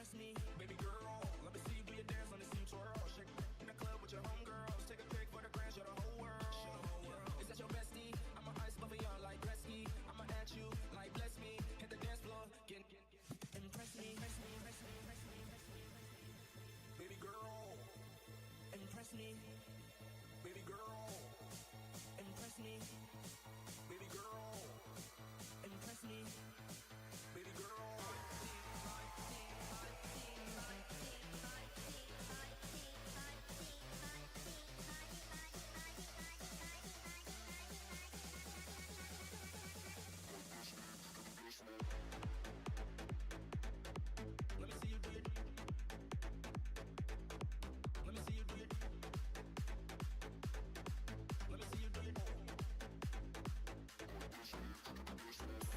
Impress me, baby girl. Let me see you do your dance on the seat twirl. Shake in the club with your homegirls. Take a pic for the gram, show the whole world. Is that your bestie? I'm an ice buffet, young like Gretzky. I'ma at you like bless me. Hit the dance floor, get impress me, impress me, impress me, impress me, impress me, baby girl. Impress me, baby girl. Impress me, baby girl. Impress me, baby girl. Let me see you do it. Let me see you do it. Let me see you do it.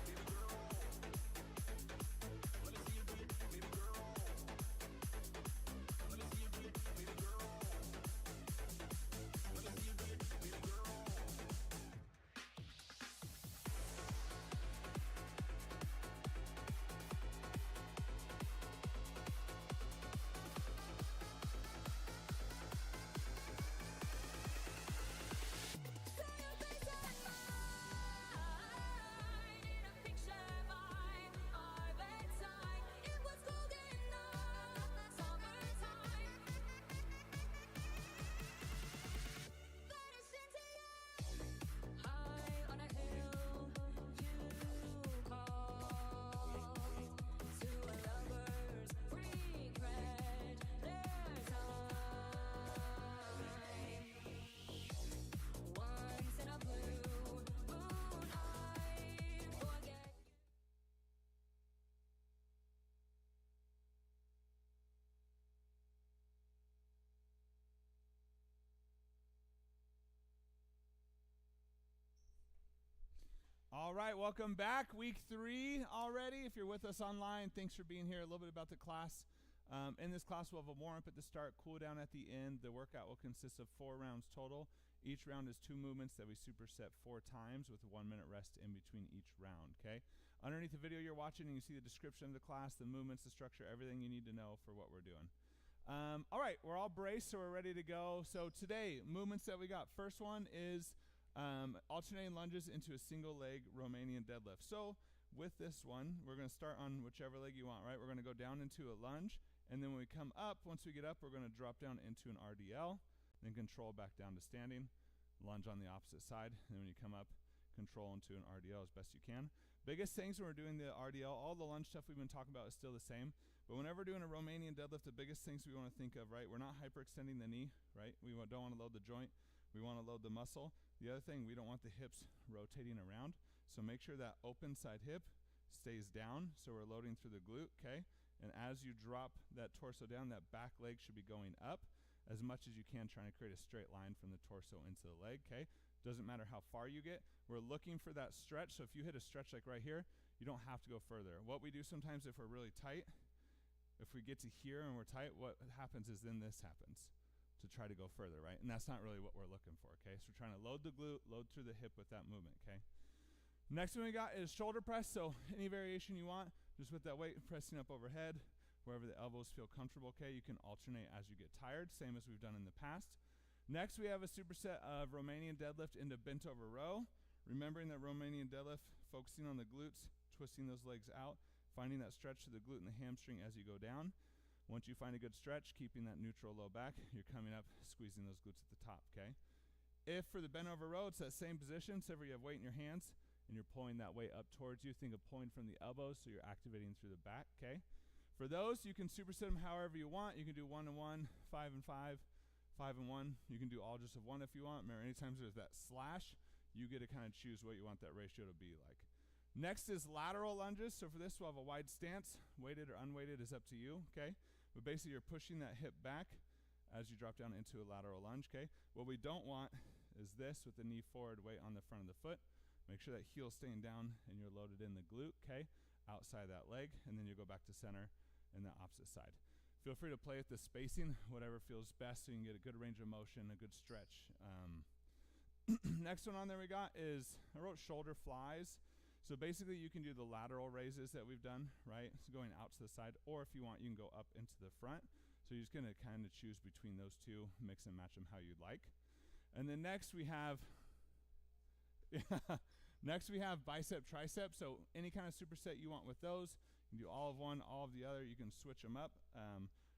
Baby girl. Let me see you do it. Baby girl. Let me see you do it. Baby girl. Let me see you do it. Baby girl. All right, welcome back. Week 3 already. If you're with us online, thanks for being here. A little bit about the class. In this class, we'll have a warm-up at the start, cool down at the end. The workout will consist of 4 rounds total. Each round is 2 movements that we superset 4 times with a 1-minute rest in between each round, okay? Underneath the video you're watching, you can see the description of the class, the movements, the structure, everything you need to know for what we're doing. All right, we're all braced, so we're ready to go. So today, movements that we got. First one is alternating lunges into a single leg Romanian deadlift. So with this one, we're going to start on whichever leg you want, right? We're going to go down into a lunge, and then when we come up, once we get up, we're going to drop down into an RDL, then control back down to standing, lunge on the opposite side, and when you come up, control into an RDL as best you can. Biggest things when we're doing the RDL, all the lunge stuff we've been talking about is still the same, but whenever we're doing a Romanian deadlift, the biggest things we want to think of, right? We're not hyperextending the knee, right? We don't want to load the joint. We want to load the muscle. The other thing, we don't want the hips rotating around. So make sure that open side hip stays down. So we're loading through the glute, okay? And as you drop that torso down, that back leg should be going up as much as you can, trying to create a straight line from the torso into the leg, okay? Doesn't matter how far you get. We're looking for that stretch. So if you hit a stretch like right here, you don't have to go further. What we do sometimes if we're really tight, if we get to here and we're tight, what happens is then this happens, to try to go further, right? And that's not really what we're looking for, okay? So we're trying to load the glute, load through the hip with that movement, okay? Next one we got is shoulder press. So any variation you want, just with that weight pressing up overhead, wherever the elbows feel comfortable, okay? You can alternate as you get tired, same as we've done in the past. Next we have a superset of Romanian deadlift into bent over row. Remembering that Romanian deadlift, focusing on the glutes, twisting those legs out, finding that stretch to the glute and the hamstring as you go down. Once you find a good stretch, keeping that neutral low back, you're coming up, squeezing those glutes at the top, okay? If for the bent over row, it's that same position, so if you have weight in your hands and you're pulling that weight up towards you, think of pulling from the elbows so you're activating through the back, okay? For those, you can superset them however you want. You can do 1 and 1, 5 and 5, 5 and 1. You can do all just of 1 if you want. Remember, anytime there's that slash, you get to kind of choose what you want that ratio to be like. Next is lateral lunges. So for this, we'll have a wide stance. Weighted or unweighted is up to you, okay? But basically, you're pushing that hip back as you drop down into a lateral lunge, okay? What we don't want is this with the knee forward, weight on the front of the foot. Make sure that heel's staying down and you're loaded in the glute, okay? Outside that leg, and then you go back to center and the opposite side. Feel free to play with the spacing, whatever feels best so you can get a good range of motion, a good stretch. Next one on there we got is, I wrote shoulder flies. So basically you can do the lateral raises that we've done, right? So going out to the side, or if you want, you can go up into the front. So you're just gonna kind of choose between those two, mix and match them how you'd like. And then next we have, bicep, tricep. So any kind of superset you want with those, you can do all of one, all of the other. You can switch them up.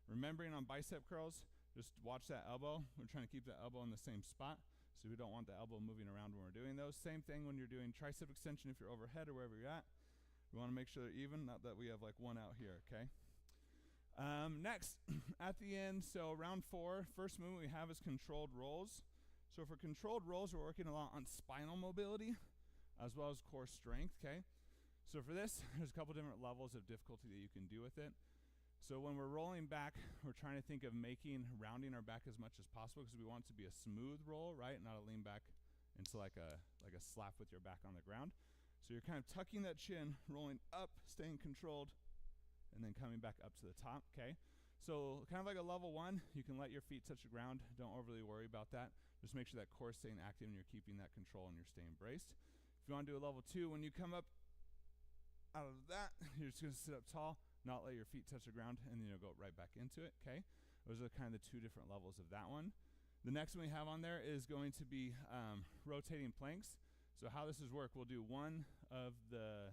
Remembering on bicep curls, just watch that elbow. We're trying to keep that elbow in the same spot, so we don't want the elbow moving around when we're doing those. Same thing when you're doing tricep extension if you're overhead or wherever you're at. We want to make sure they're even, not that we have like one out here, okay? Next, at the end, so round 4, first movement we have is controlled rolls. So for controlled rolls, we're working a lot on spinal mobility as well as core strength, okay? So for this, there's a couple different levels of difficulty that you can do with it. So when we're rolling back, we're trying to think of rounding our back as much as possible because we want it to be a smooth roll, right? Not a lean back into like a slap with your back on the ground. So you're kind of tucking that chin, rolling up, staying controlled, and then coming back up to the top, okay? So kind of like a level 1, you can let your feet touch the ground. Don't overly worry about that. Just make sure that core is staying active and you're keeping that control and you're staying braced. If you want to do a level 2, when you come up out of that, you're just going to sit up tall, not let your feet touch the ground, and then you'll go right back into it, okay? Those are kind of the 2 different levels of that one. The next one we have on there is going to be rotating planks. So how this is work, we'll do one of the,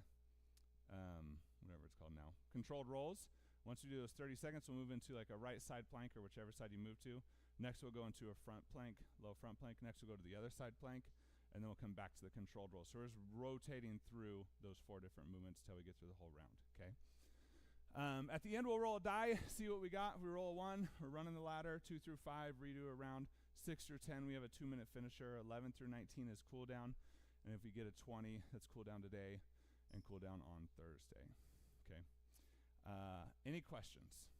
whatever it's called now, controlled rolls. Once we do those 30 seconds, we'll move into like a right side plank or whichever side you move to. Next we'll go into a front plank, low front plank. Next we'll go to the other side plank, and then we'll come back to the controlled roll. So we're just rotating through those 4 different movements until we get through the whole round, okay? At the end, we'll roll a die, see what we got. If we roll a 1, we're running the ladder. 2 through 5, redo a round. 6 through 10, we have a 2-minute finisher. 11 through 19 is cool down. And if we get a 20, that's cool down today and cool down on Thursday, okay? Any questions?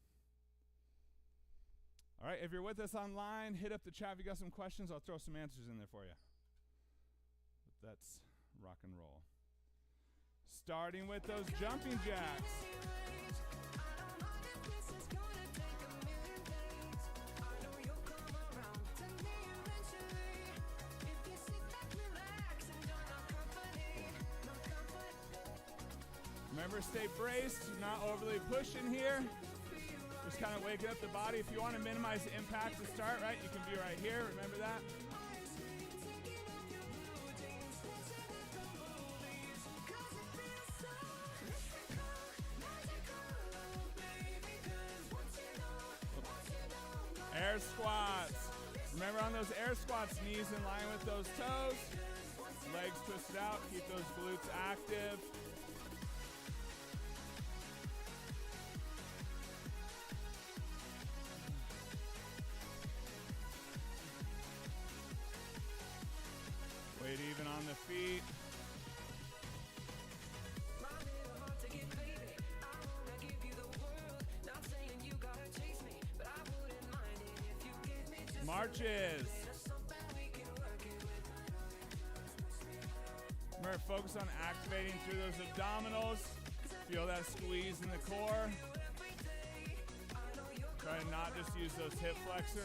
All right, if you're with us online, hit up the chat if you got some questions. I'll throw some answers in there for you. But that's rock and roll. Starting with those jumping jacks. Remember, stay braced, not overly pushing here. Just kind of waking up the body. If you want to minimize the impact to start, right, you can be right here. Remember that. Air squats. Remember on those air squats, knees in line with those toes. Legs twisted out. Keep those glutes active. Weight even on the feet. Marches. Remember, focus on activating through those abdominals. Feel that squeeze in the core. Try to not just use those hip flexors.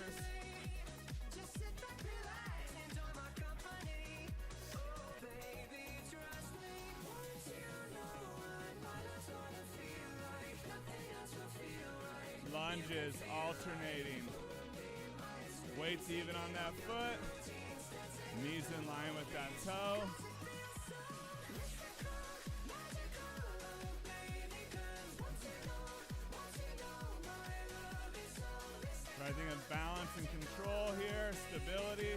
Lunges, alternating. Weights even on that foot. Knees in line with that toe. Try to think of balance and control here, stability.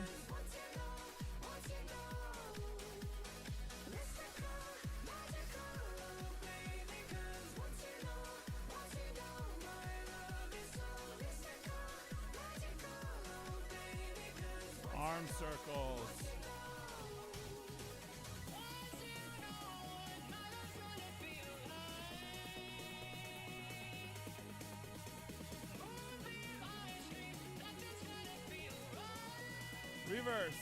Arm circles. Reverse.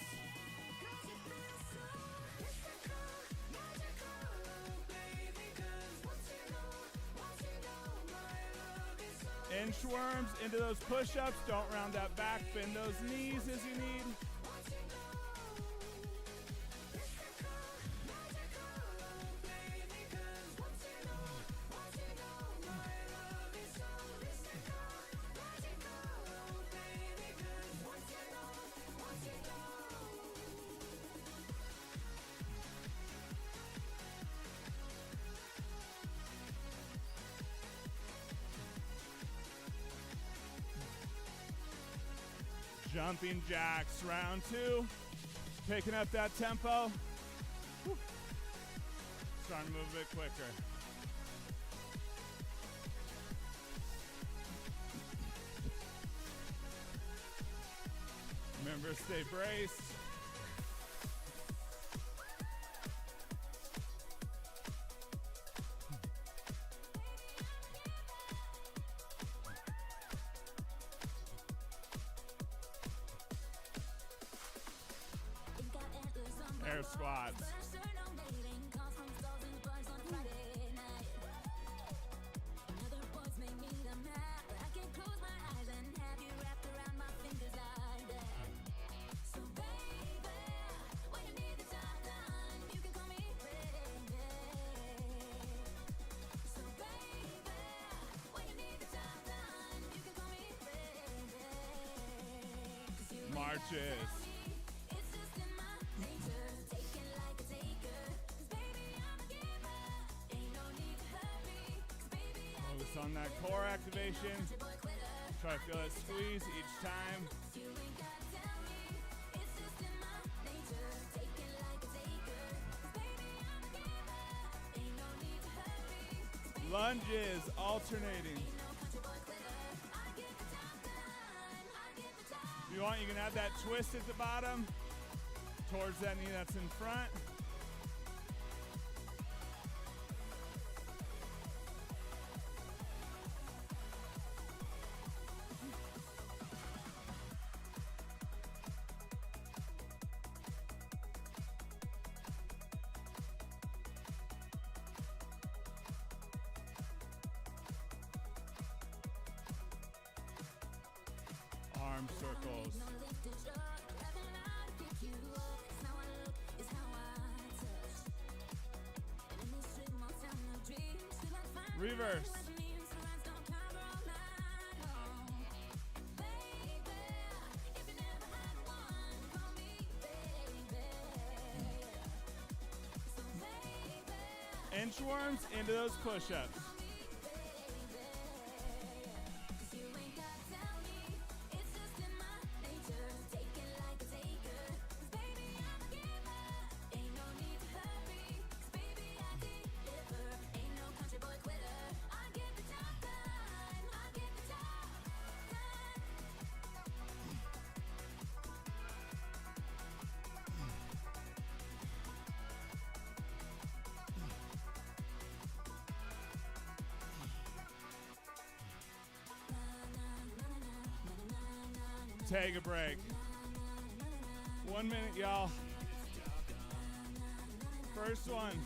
Inchworms into those push-ups. Don't round that back. Bend those knees as you need. Jumping jacks, round 2. Picking up that tempo. Whew. Starting to move a bit quicker. Remember, stay braced. Air squats. Marches. Focus on that core activation. Try to feel it squeeze each time. Lunges, alternating. If you want, you can add that twist at the bottom towards that knee that's in front. Arm circles. Reverse. Inchworms into those push-ups. Take a break. 1 minute, y'all. First one,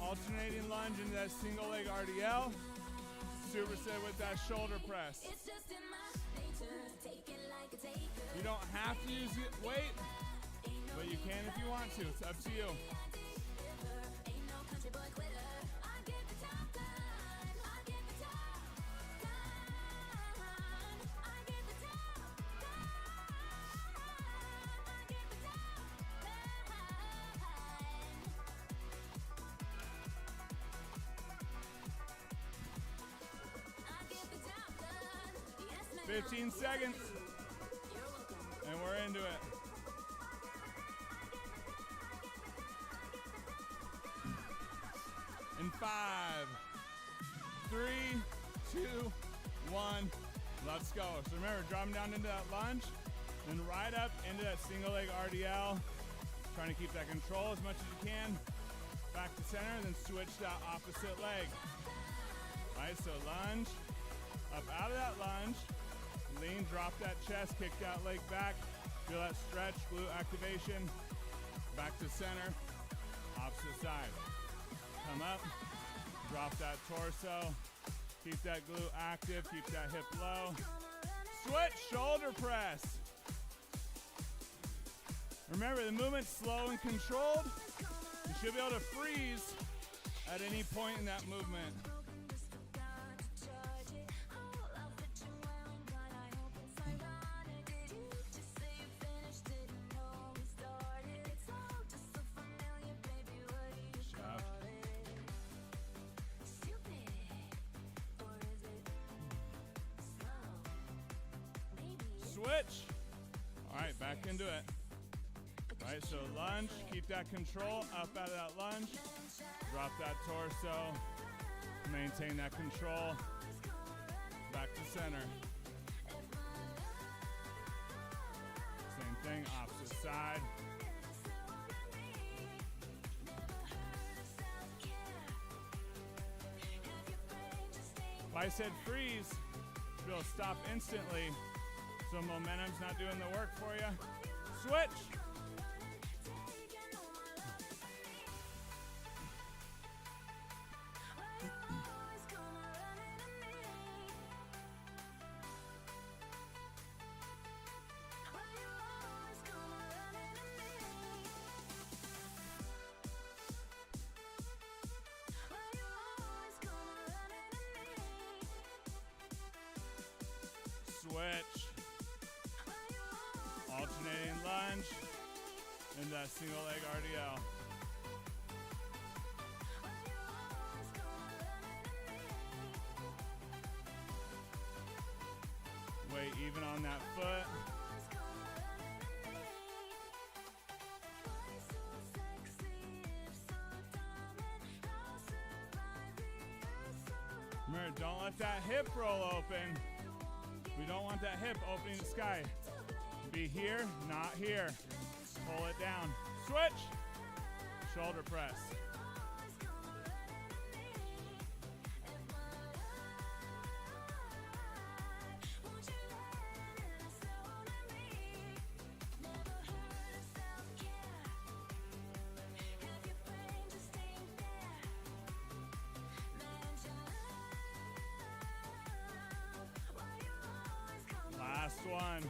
alternating lunge into that single leg RDL. Superset with that shoulder press. You don't have to use weight, but you can if you want to. It's up to you. 15 seconds, and we're into it. In 5, 3, 2, 1, let's go. So remember, dropping down into that lunge, then right up into that single leg RDL. Trying to keep that control as much as you can. Back to center, then switch that opposite leg. All right, so lunge, up out of that lunge. Lean, drop that chest, kick that leg back. Feel that stretch, glute activation. Back to center, opposite side. Come up, drop that torso. Keep that glute active, keep that hip low. Switch, shoulder press. Remember, the movement's slow and controlled. You should be able to freeze at any point in that movement. Switch. back into it. Right, so lunge, keep that control, up out of that lunge, drop that torso, maintain that control, back to center. Same thing, opposite side. If I said freeze, you'll stop instantly, so momentum's not doing the work for you. Switch. Switch. Alternating lunge and that single leg RDL. Weight even on that foot. Remember, don't let that hip roll open. We don't want that hip opening the sky. Be here, not here. Pull it down. Switch. Shoulder press. Last one.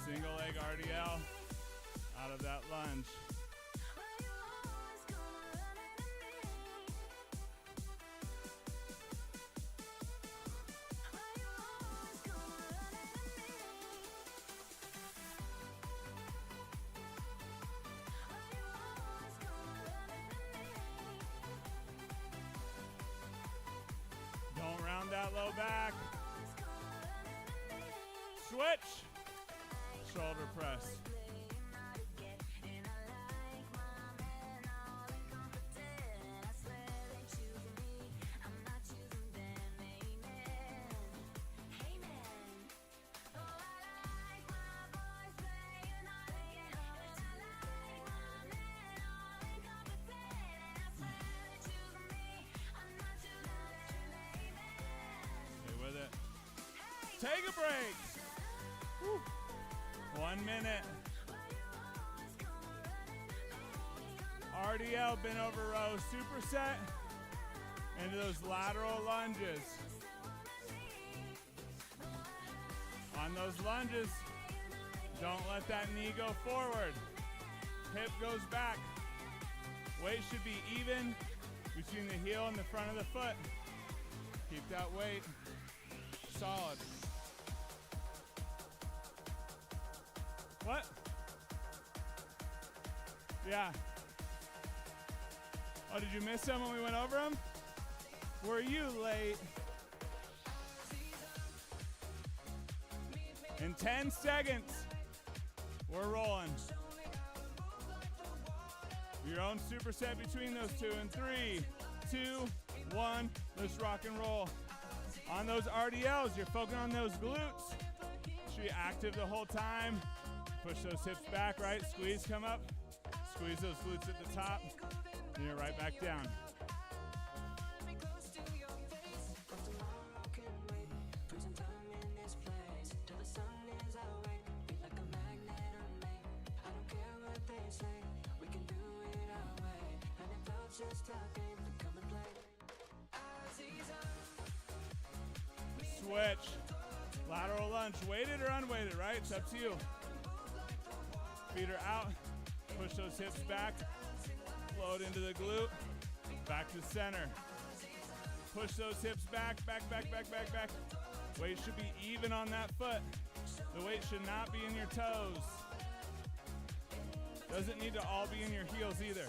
Single leg RDL out of that lunge. Don't round that low back. Switch. Shoulder press. Stay with it. Take a break. Woo. 1 minute. RDL, bent over row, superset into those lateral lunges. On those lunges, don't let that knee go forward. Hip goes back. Weight should be even between the heel and the front of the foot. Keep that weight solid. What? Yeah. Oh, did you miss them when we went over them? Were you late? In 10 seconds, we're rolling. Your own superset between those two in 3, 2, 1. Let's rock and roll. On those RDLs, you're focusing on those glutes. Should be active the whole time. Push those hips back, right? Squeeze, come up. Squeeze those glutes at the top. And you're right back down. Switch. Lateral lunge, weighted or unweighted, right? It's up to you. Feet are out. Push those hips back. Float into the glute. Back to center. Push those hips back, back, back, back, back, back. Weight should be even on that foot. The weight should not be in your toes. Doesn't need to all be in your heels either.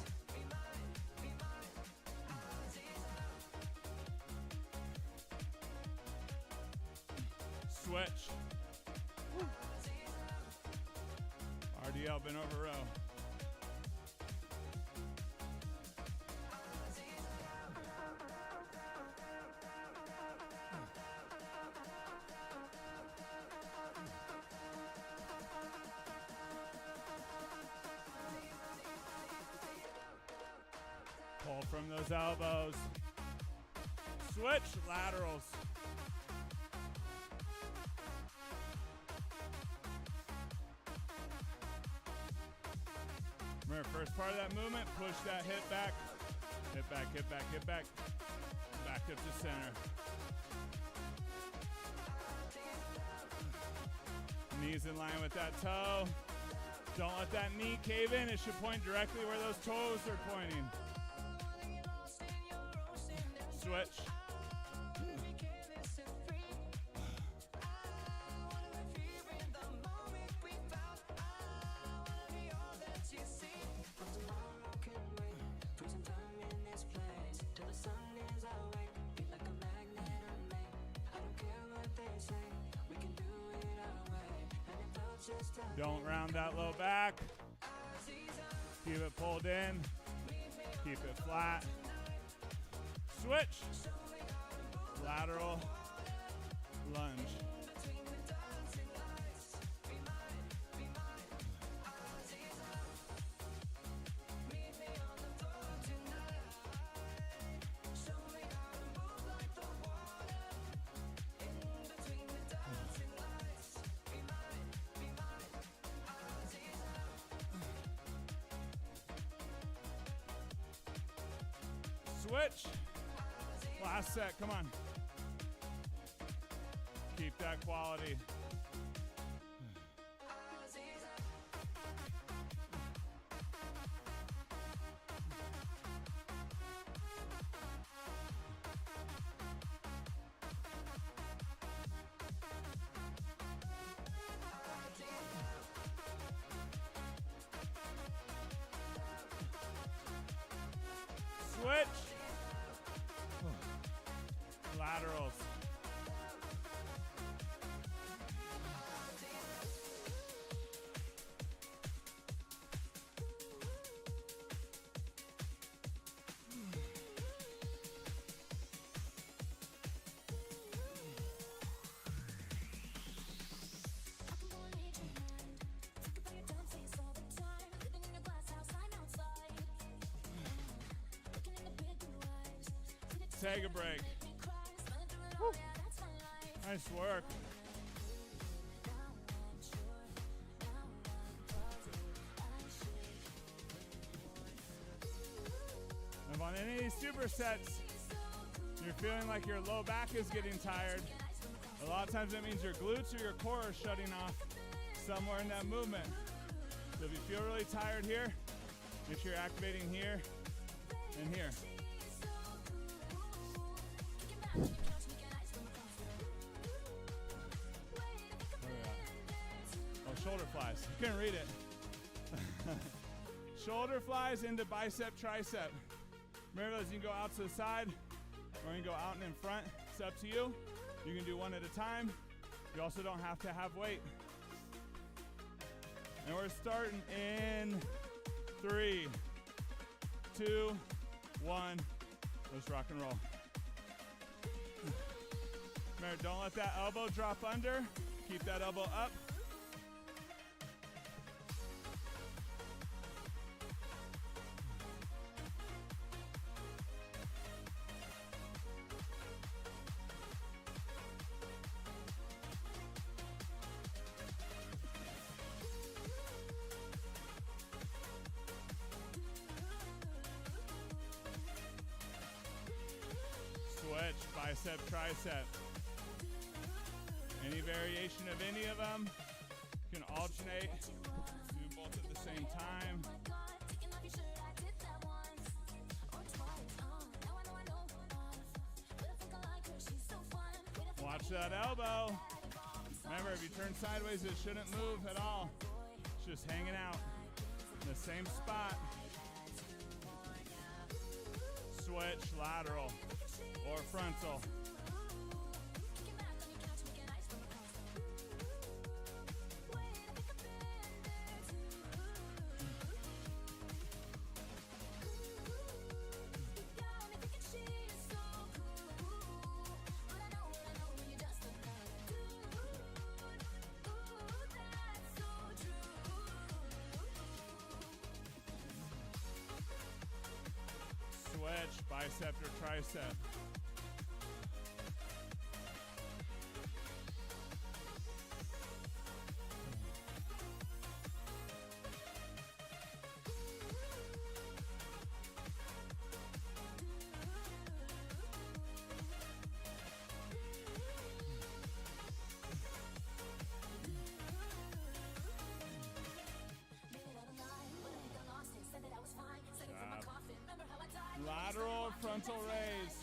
Switch. SLRDL, bent over row. Pull from those elbows. Switch laterals. Remember, first part of that movement, push that hip back. Hip back, hip back, hip back. Back up to center. Knees in line with that toe. Don't let that knee cave in. It should point directly where those toes are pointing. Switch. Don't round that low back. Keep it pulled in. Keep it flat. Switch. Lateral lunge. Switch. Last set, come on. Keep that quality. Switch. Laterals. Take a break. Woo. Nice work. If on any of these supersets you're feeling like your low back is getting tired, a lot of times that means your glutes or your core are shutting off somewhere in that movement. So if you feel really tired here, make sure you're activating here and here. Shoulder flies. You couldn't read it. Shoulder flies into bicep, tricep. Remember those, you can go out to the side or you can go out and in front. It's up to you. You can do one at a time. You also don't have to have weight. And we're starting in 3, 2, 1. Let's rock and roll. Remember, don't let that elbow drop under. Keep that elbow up. Switch, bicep, tricep. Any variation of any of them, you can alternate, do both at the same time. Watch that elbow. Remember, if you turn sideways, it shouldn't move at all. It's just hanging out in the same spot. Switch, lateral or frontal. switch, bicep or tricep. Lateral frontal raise.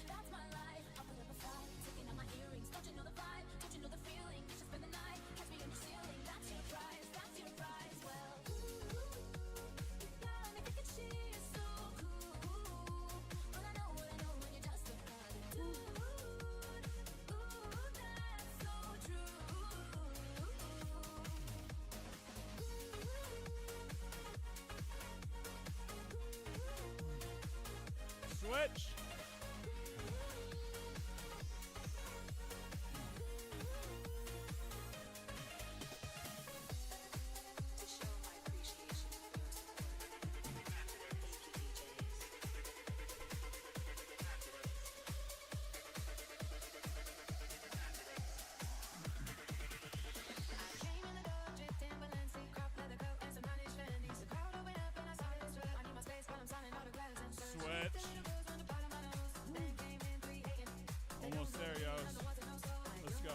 Switch. Switch. Almost there, yos. Let's go.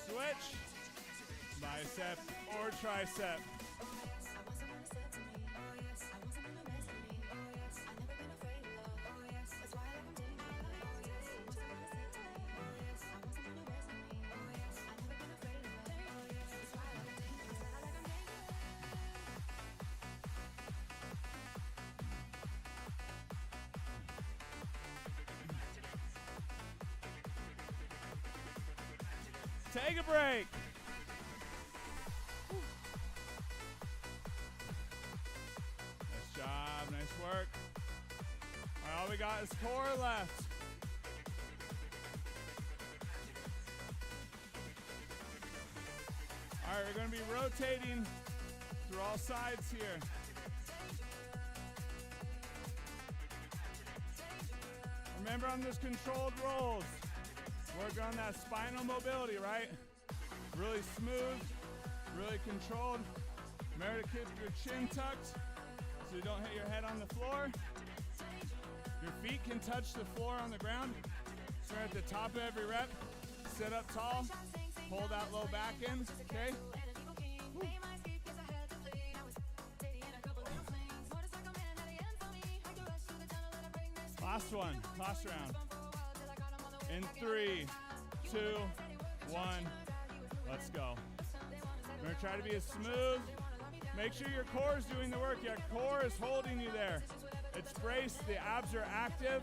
Switch. Bicep or tricep. Take a break. Nice job, nice work. All right, all we got is core left. All right, we're going to be rotating through all sides here. Remember on those controlled rolls, work on that spinal mobility, right? Really smooth, really controlled. Remember to keep your chin tucked so you don't hit your head on the floor. Your feet can touch the floor on the ground. Start at the top of every rep. Sit up tall. Pull that low back in, okay? Woo. Last one, last round. In 3, 2, 1, let's go. We're gonna try to be as smooth. Make sure your core is doing the work. Your core is holding you there. It's braced, the abs are active.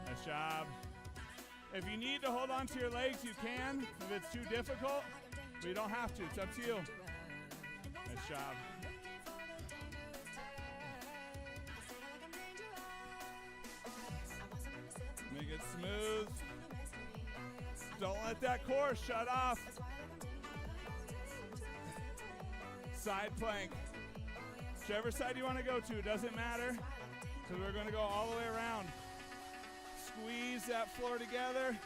Nice job. If you need to hold on to your legs, you can. If it's too difficult, but you don't have to. It's up to you. Nice job. Make it smooth. Don't let that core shut off. Side plank. Whichever side you want to go to, doesn't matter. Because we're going to go all the way around. Squeeze that floor together.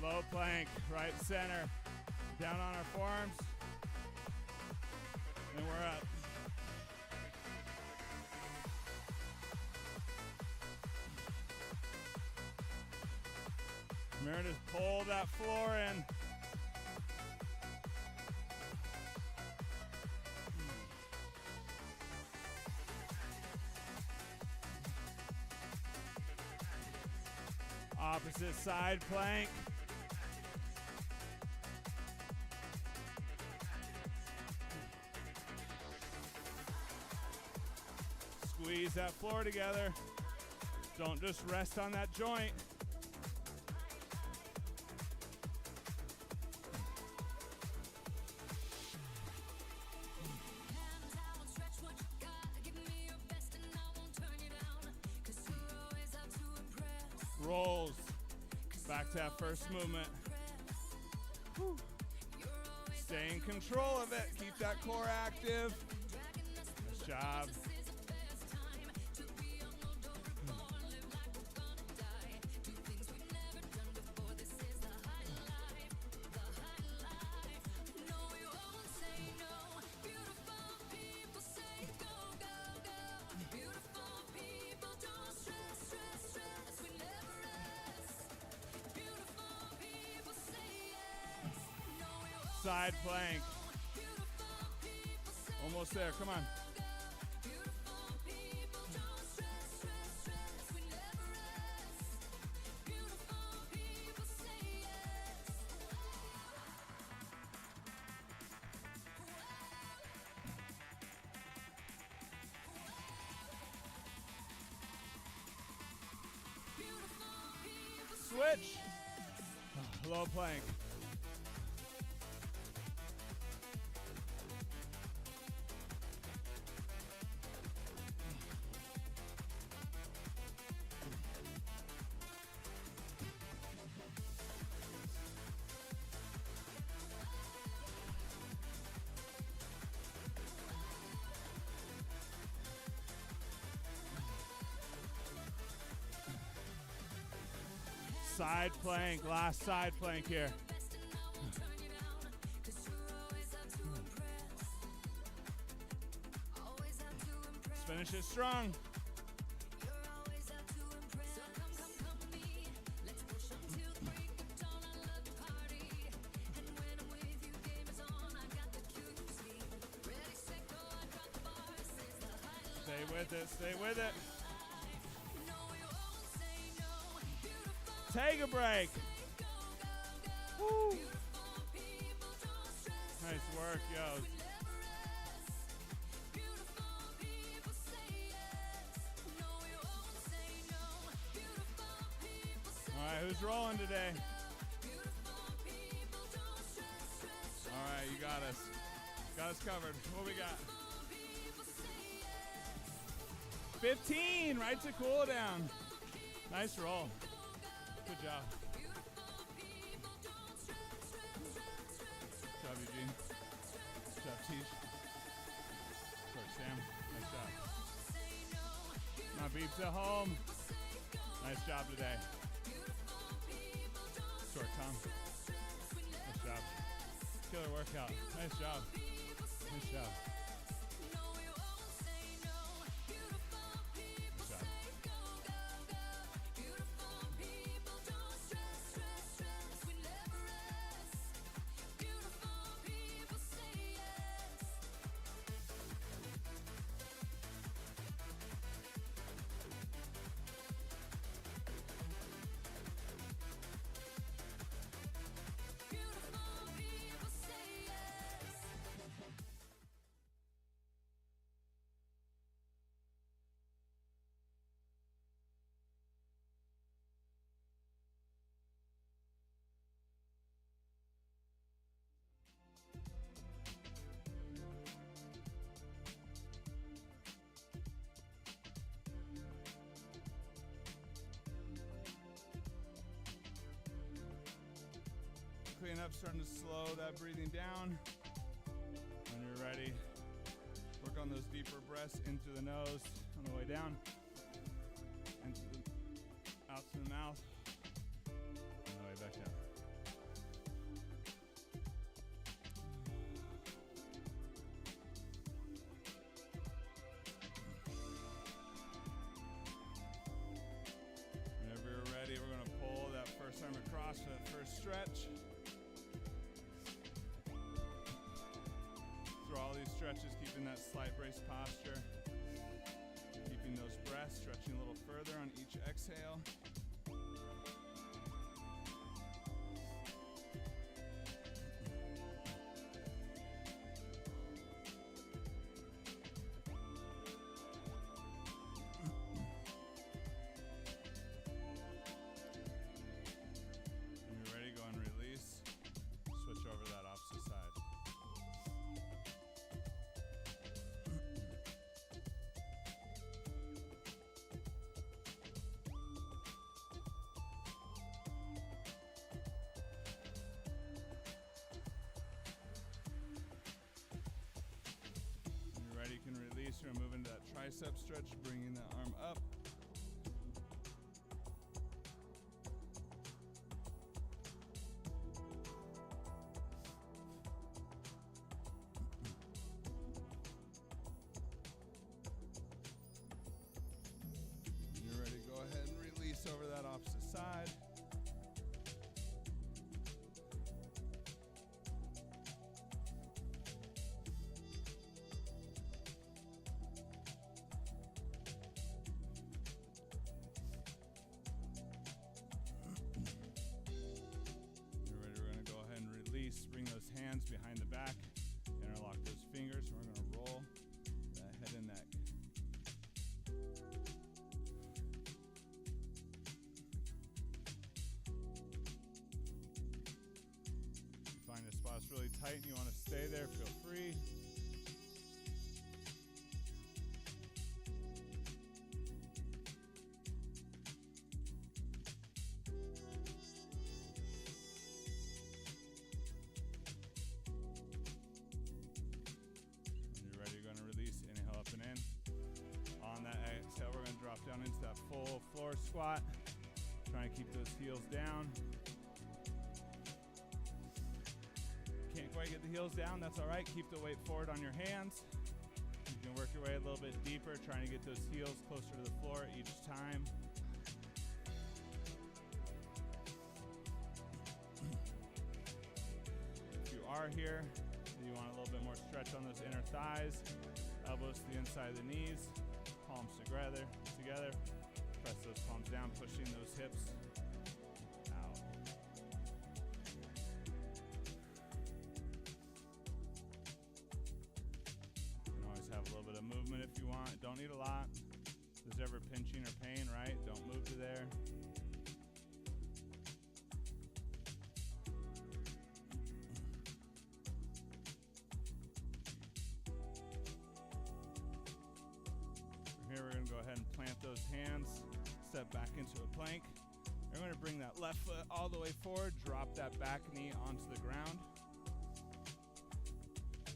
Low plank, right center. Down on our forearms. And we're up. Remember to pull that floor in. Opposite side plank. Squeeze that floor together. Don't just rest on that joint. Rolls. Back to that first movement. Whew. Stay in control of it. Keep that core active. Nice job. Side plank. Almost there, come on. Switch. Low plank. Side plank, last side plank here. Let's finish it strong. Stay with it, stay with it. Take a break. Woo. Nice work, yo. All right, who's rolling today? All right, you got us. Got us covered. What we got? 15, right to cool down. Nice roll. Good job. Good job, Eugene. Good job, Tish. Short Sam. Nice job. My beeps at home. Nice job today. Short Tom. Nice job. Killer workout. Nice job. Nice job. Clean up, starting to slow that breathing down. When you're ready, work on those deeper breaths into the nose on the way down, out to the mouth, on the way back down. Whenever you're ready, we're going to pull that first arm across for that first stretch. Through all these stretches, keeping that slight brace posture. Keeping those breaths, stretching a little further on each exhale. bicep stretch, bringing the arm up. When you're ready, go ahead and release over that opposite side. Bring those hands behind the back, interlock those fingers, and we're going to roll that head and neck. If you find the spot's really tight and you want to stay there, feel free. Down into that full floor squat. Try and keep those heels down. Can't quite get the heels down, that's all right. Keep the weight forward on your hands. You can work your way a little bit deeper, trying to get those heels closer to the floor each time. If you are here, you want a little bit more stretch on those inner thighs, elbows to the inside of the knees. Palms together. Press those palms down, pushing those hips out. You can always have a little bit of movement if you want. Don't need a lot. If there's ever pinching or pain, right? Don't move to there. Here we're going to go ahead and plant those hands, step back into a plank. We're going to bring that left foot all the way forward, drop that back knee onto the ground.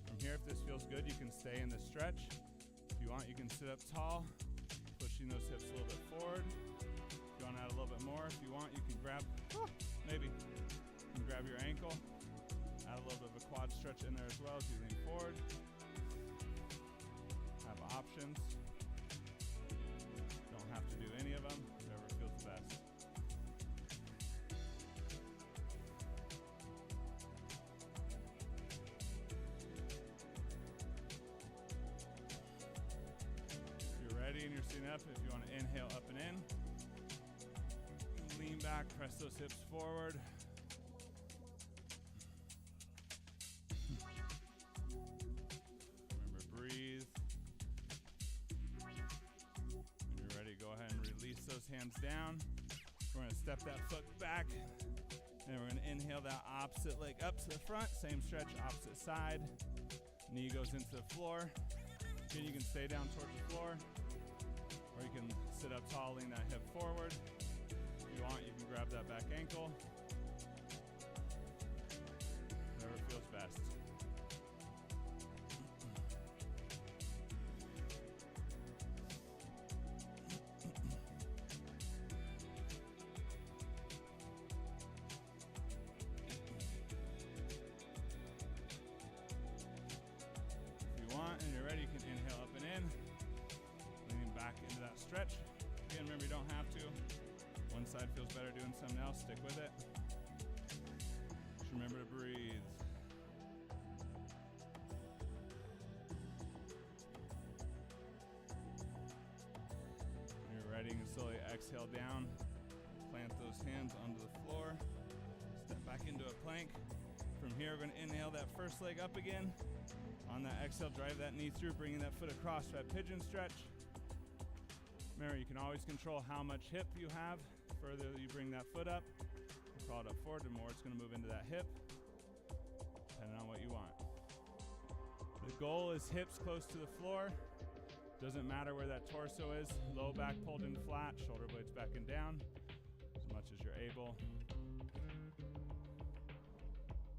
From here, if this feels good, you can stay in the stretch. If you want, you can sit up tall, pushing those hips a little bit forward. If you want to add a little bit more, if you want, you can grab, maybe, you can grab your ankle, add a little bit of a quad stretch in there as well as you lean forward. Have options. Have to do any of them, whatever feels best. If you're ready and you're sitting up, if you want to inhale up and in, lean back, press those hips forward. Remember, breathe. Go ahead and release those hands down. We're going to step that foot back, and we're going to inhale that opposite leg up to the front. Same stretch, opposite side. Knee goes into the floor. Again, you can stay down towards the floor, or you can sit up tall, lean that hip forward. If you want, you can grab that back ankle. Whatever feels best. Stretch. Again, remember, you don't have to. One side feels better doing something else, stick with it. Just remember to breathe. When you're ready, you can slowly exhale down. Plant those hands onto the floor. Step back into a plank. From here, we're going to inhale that first leg up again. On that exhale, drive that knee through, bringing that foot across for that pigeon stretch. Remember, you can always control how much hip you have. The further you bring that foot up, you crawl it up forward, the more it's going to move into that hip, depending on what you want. The goal is hips close to the floor. Doesn't matter where that torso is. Low back pulled in flat, shoulder blades back and down, as much as you're able.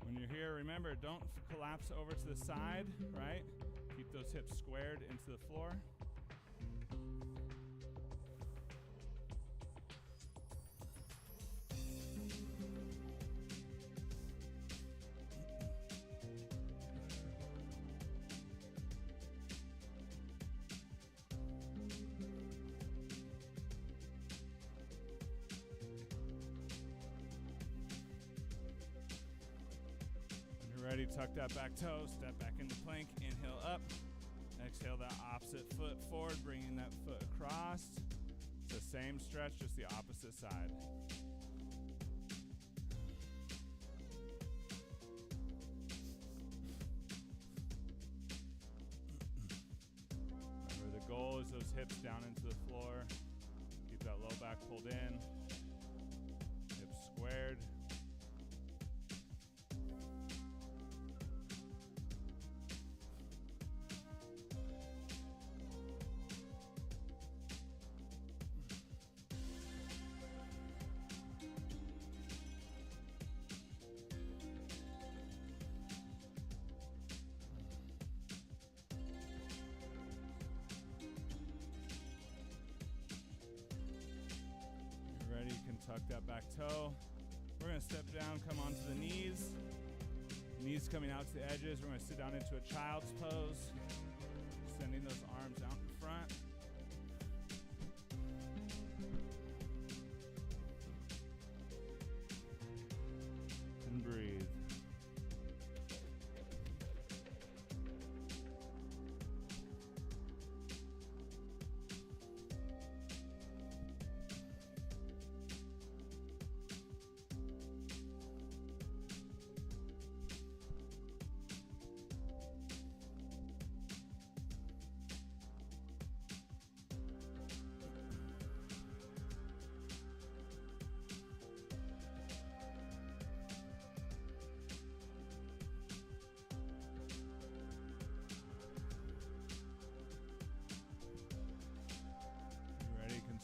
When you're here, remember, don't collapse over to the side, right? Keep those hips squared into the floor. Ready, tuck that back toe, step back into plank, inhale up. Exhale that opposite foot forward, bringing that foot across. It's the same stretch, just the opposite side. Remember, the goal is those hips down into the floor. Keep that low back pulled in, hips squared. Tuck that back toe. We're going to step down, come onto the knees. Knees coming out to the edges. We're going to sit down into a child's pose. Sending those arms out in front. And breathe.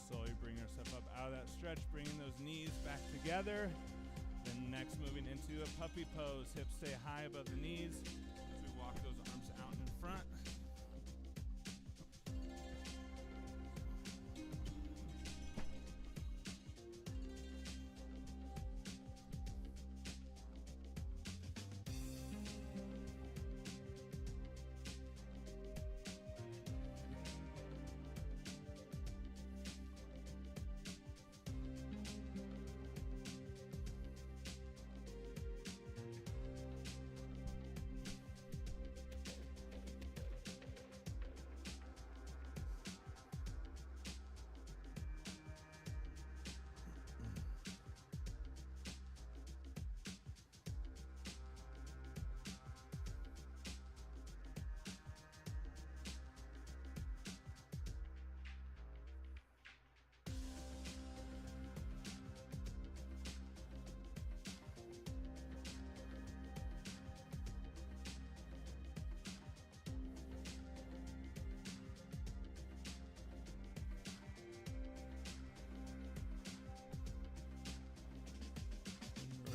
Slowly bring yourself up out of that stretch, bringing those knees back together. Then next moving into a puppy pose. Hips stay high above the knees as we walk those arms out in front.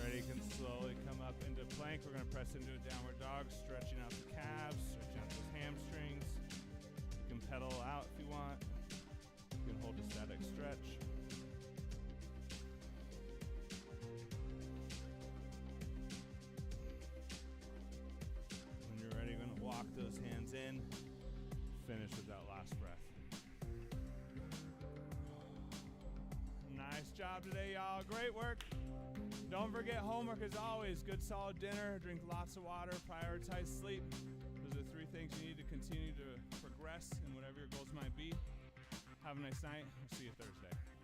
You can slowly come up into plank. We're going to press into a downward dog, stretching out the calves, stretching out those hamstrings. You can pedal out if you want. You can hold a static stretch. When you're ready, you're going to walk those hands in. Finish with that last breath. Nice job today, y'all. Great work. Don't forget homework as always. Good solid dinner, drink lots of water, prioritize sleep. Those are 3 things you need to continue to progress in whatever your goals might be. Have a nice night. We'll see you Thursday.